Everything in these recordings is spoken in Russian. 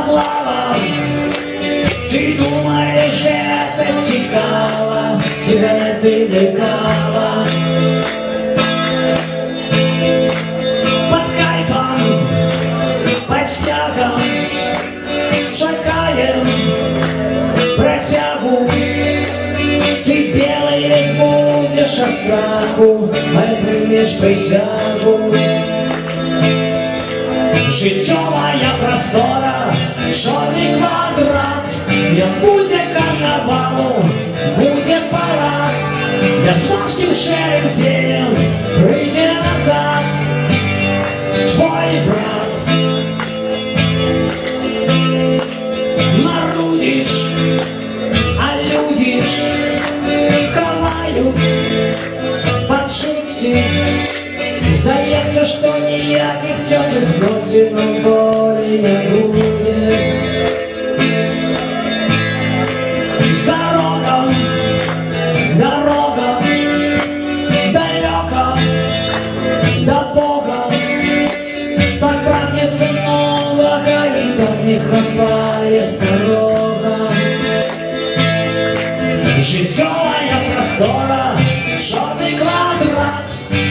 облава. Ти думаєш, это цікаво, сигарети де кава. Под кайфом, под стягом шагаем протягу. Ты белый весь будешь от страху, а примешь присягу. Життєвая простора, чорний квадрат. Не буде карнавалу, буде парад. Я сложным шеем тенем прийти назад. Твой брат. Марудишь, а люди ховают под шутки. Здається, що ніяких тёток зносин у волі не буде. За рогом дорога далеко до Бога. Так прагнется нового, и так не хапает старого. Життєвая простора, чорний квадрат.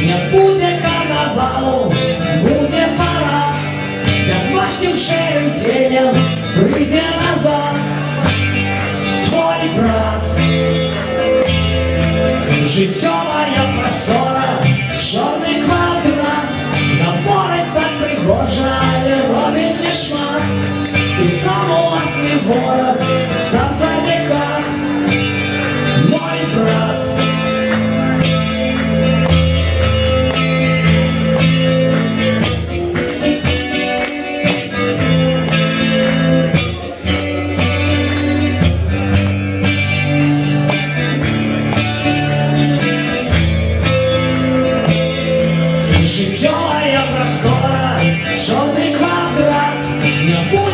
Не буде карнавалу, буде парад. Я з важким шеєм тенем прийде назад. Твой брат. Життєвая простора, чорний квадрат. Говорить так пригожа, але робить смішно. І сам власний ворог, сам забіга. Мой брат. Життєвая простора, чорний квадрат. Не буде